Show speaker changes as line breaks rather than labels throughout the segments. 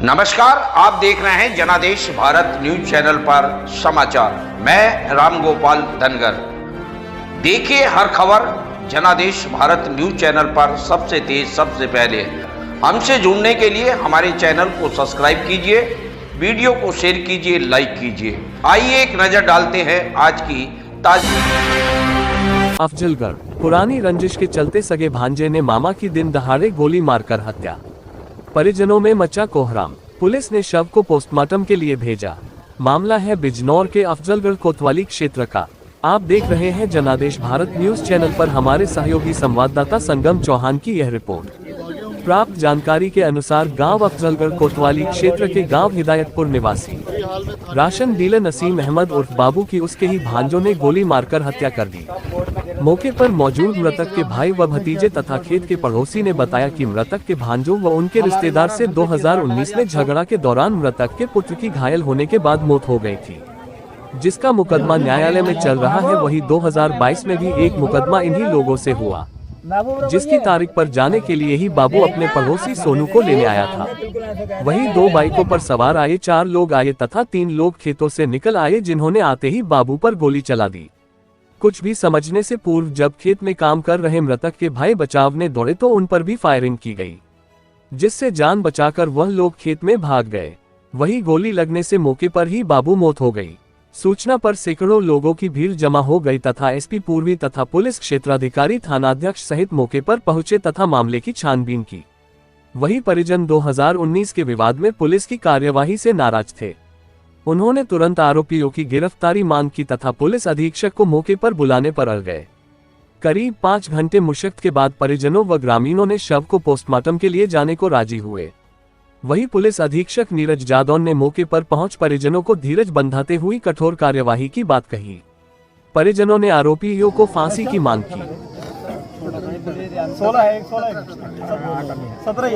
नमस्कार, आप देख रहे हैं जनादेश भारत न्यूज चैनल पर समाचार। मैं राम गोपाल धनगर। देखिए हर खबर जनादेश भारत न्यूज चैनल पर सबसे तेज सबसे पहले। हमसे जुड़ने के लिए हमारे चैनल को सब्सक्राइब कीजिए, वीडियो को शेयर कीजिए, लाइक कीजिए। आइए एक नजर डालते हैं आज की ताजी।
अफजलगढ़ पुरानी रंजिश के चलते सगे भांजे ने मामा की दिन दहाड़े गोली मारकर हत्या। परिजनों में मचा कोहराम। पुलिस ने शव को पोस्टमार्टम के लिए भेजा। मामला है बिजनौर के अफजलगढ़ कोतवाली क्षेत्र का। आप देख रहे हैं जनादेश भारत न्यूज चैनल पर हमारे सहयोगी संवाददाता संगम चौहान की यह रिपोर्ट। प्राप्त जानकारी के अनुसार गांव अफजलगढ़ कोतवाली क्षेत्र के गांव हिदायतपुर निवासी राशन डीलर नसीम अहमद उर्फ बाबू की उसके ही भांजों ने गोली मारकर हत्या कर दी। मौके पर मौजूद मृतक के भाई व भतीजे तथा खेत के पड़ोसी ने बताया कि मृतक के भांजों व उनके रिश्तेदार से 2019 में झगड़ा के दौरान मृतक के पुत्र की घायल होने के बाद मौत हो गई थी, जिसका मुकदमा न्यायालय में चल रहा है। वही 2022 में भी एक मुकदमा इन्हीं लोगों से हुआ, जिसकी तारीख पर जाने के लिए ही बाबू अपने पड़ोसी सोनू को लेने आया था। वही 2 बाइकों पर सवार आए 4 लोग आए तथा 3 लोग खेतों से निकल आए, जिन्होंने आते ही बाबू पर गोली चला दी। कुछ भी समझने से पूर्व जब खेत में काम कर रहे मृतक के भाई बचावने दौड़े तो उन पर भी फायरिंग की गई, जिससे जान बचाकर वह लोग खेत में भाग गए। वही गोली लगने से मौके पर ही बाबू मौत हो गई। सूचना पर सैकड़ों लोगों की भीड़ जमा हो गई तथा एसपी पूर्वी तथा पुलिस क्षेत्राधिकारी थानाध्यक्ष सहित मौके पर पहुंचे तथा मामले की छानबीन की। वही परिजन 2019 के विवाद में पुलिस की कार्यवाही से नाराज थे। उन्होंने तुरंत आरोपियों की गिरफ्तारी मांग की तथा पुलिस अधीक्षक को मौके पर बुलाने पर अड़ गए। करीब 5 घंटे मुश्किल के बाद परिजनों व ग्रामीणों ने शव को पोस्टमार्टम के लिए जाने को राजी हुए। वही पुलिस अधीक्षक नीरज जादौन ने मौके पर पहुंच परिजनों को धीरज बंधाते हुई कठोर कार्यवाही की बात कही। परिजनों ने आरोपियों को फांसी की मांग की।
17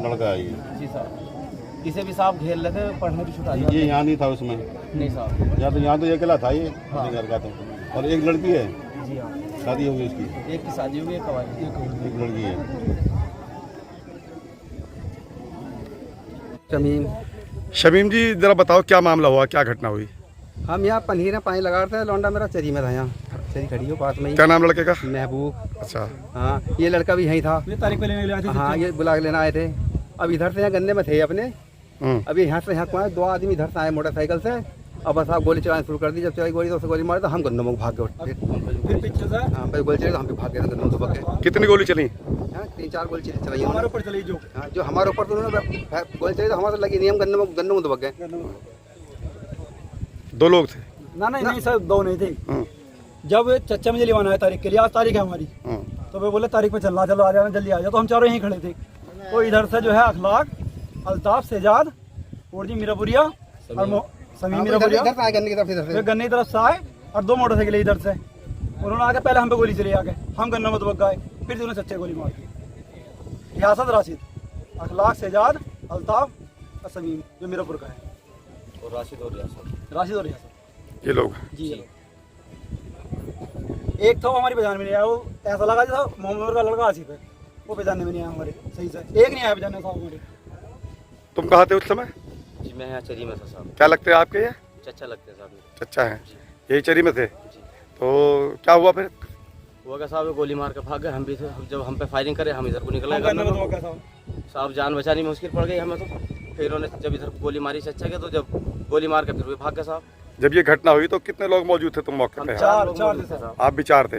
लड़का है ये
जी साहब। इसे भी साहब घेर लेते, पढ़ने की छुट्टी।
ये यहाँ नहीं था उसमें?
नहीं साहब,
यहाँ तो ये अकेला था ये।
हाँ।
घर का तो। और एक लड़की है?
जी हाँ,
शादी हो गई उसकी?
एक की शादी हो गई, एक
लड़की है।
शमीम जी जरा बताओ क्या मामला हुआ, क्या घटना हुई?
हम यहाँ पनीर में पानी लगा रहे थे, लौंडा मेरा चरी में था, यहाँ चरी खड़ी हो पास में ही।
क्या नाम लड़के का?
महबूब।
अच्छा।
हाँ, ये लड़का भी यहीं था।
तारीख पे लेने आए थे।
हाँ, ये बुला के लेना आए थे। अब इधर से यहाँ गन्ने में थे अपने। अभी यहाँ से यहाँ को आए, 2 आदमी इधर से आए मोटरसाइकिल से। अब बस आप गोली चलाना शुरू कर दी। जब चलाई गोली तो उसे गोली मारी तो हम गन्नों में भाग गए।
फिर पीछे से
हाँ, फिर गोली चली तो हम भी भाग गए गन्नों से भाग गए।
कितनी गोली चली?
3-4 गोली चलाई
हमारे ऊपर चली जो।
हाँ, जो हमारे ऊपर तो उन्होंने गोली चली तो हमारे लगी नहीं, हम गन्नों में तो भाग गए।
2 लोग थे?
नहीं सर, 2 नहीं थे। जब चचा मुझे लिवाना है तारीख के लिए, आज तारीख है हमारी, तो वे बोले तारीख पे चलना, चलो आ जाना, जल्दी आ जाओ। तो हम चारों यहीं खड़े थे। तो इधर से जो है अखलाक, अल्ताफ, सेजाद और जी मीरापुरिया और समीम मीरापुरिया गन्ने की तरफ से आए और 2 मोटरसाइकिल इधर से। उन्होंने आके पहले हम पे गोली चली, आके हम गन्नों में तो गए, फिर उन्होंने सच्चे गोली मार दी। रियासत राशिद, अखलाक, सेजाद, अल्ताफ और समीम जो मीरापुर का है, और राशिद और रियासत
ये लोग
जी। एक तो हमारी पहचान में नहीं आया, वो ऐसा लगा जैसा मोहम्मद का लड़का आसिफ है, वो पहचानने में नहीं आया हमारे सही से। एक नहीं आया पहचानने साहब हमारे।
तुम कहाँ थे उस समय?
जी मैं यहाँ चरी में था साहब।
क्या लगते हैं आपके? ये
चचा लगते हैं साहब।
चचा है, यही चरी में थे? तो क्या हुआ फिर?
हुआ क्या साहब, गोली मार के भाग गए। हम भी थे, जब हम पे फायरिंग करे हम इधर को निकल गए साहब। जान बचानी मुश्किल पड़ गई हमें तो। फिर उन्होंने जब इधर गोली मारी चचा के, तो जब गोली मार के फिर भी भाग गए साहब।
जब ये घटना हुई तो कितने लोग मौजूद थे तुम मौके पे?
4 थे साहब।
आप भी 4 थे?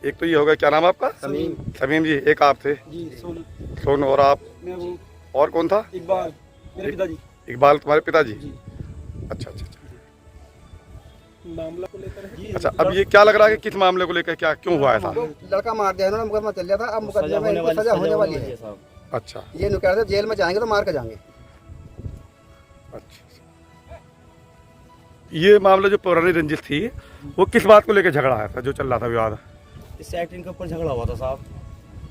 एक तो ये हो गया, क्या नाम आपका?
समीम
जी। एक आप थे?
जी,
सोनू। और आप? और कौन था?
इकबाल, मेरे पिताजी।
इकबाल तुम्हारे पिताजी? अच्छा।
मामला को लेकर
अच्छा, अब ये क्या लग रहा है कि किस मामले को लेकर, क्या क्यों हुआ ऐसा?
लड़का मार दिया इन्होंने, मुकदमा चल जाता। अब मुकदमे में इनको सजा होने वाली है।
अच्छा।
ये नु कह रहे थे जेल में जाएंगे तो मार के जाएंगे।
अच्छा, ये मामला जो पुरानी रंजिश थी वो किस बात को लेकर झगड़ा है था जो चल रहा था विवाद?
इस सेक्टिंग के ऊपर झगड़ा हुआ था साहब।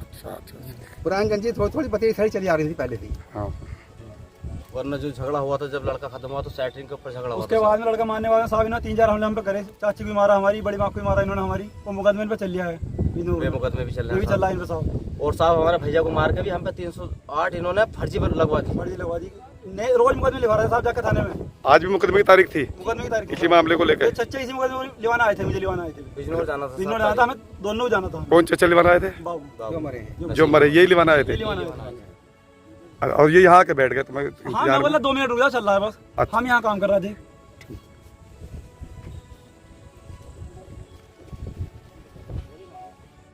अच्छा।
पुरानी रंजिश थोड़ी बतेरी सारी चली आ रही थी पहले थी।
हाँ।
वरना जो झगड़ा हुआ था जब लड़का खत्म हुआ तो सेक्टिंग के ऊपर झगड़ा हुआ।
उसके बाद में लड़का मारने वाले साहब ने 3-4 हमले हम पे करे। चाची भी मारा, हमारी बड़ी माँ को भी मारा इन्होंने हमारी। वो मुकदमे पे चल लिया है,
मुकदमे भी चल रहे हैं
साहब।
और साहब हमारे भैया को मार के भी हम पे 308 इन्होंने फर्जी पर लगवा दी।
फर्जी लगवा दी। रोज मुकदमे लिखवा रहे साहब जाकर थाने में।
आज भी मुकदमे की तारीख थी
मुकदमे की तारीख
इसी मामले को लेकर।
चच्चा इसी मुकदमे लिवाना आए थे, मुझे लिवाना आए थे।
बिजनौर जाना था,
बिजनौर जाना था, हमें दोनों जाना था।
कौन चचा लिवाना आए थे?
बाबू
जो मरे यही लिवाना आए थे।
लिवाना आए थे।
और ये यहाँ के बैठ गए तो मैं
हाँ मैं बोला 2 मिनट रुक जाओ, चल रहा है बस।
अच्छा।
हम यहाँ काम कर रहे थे।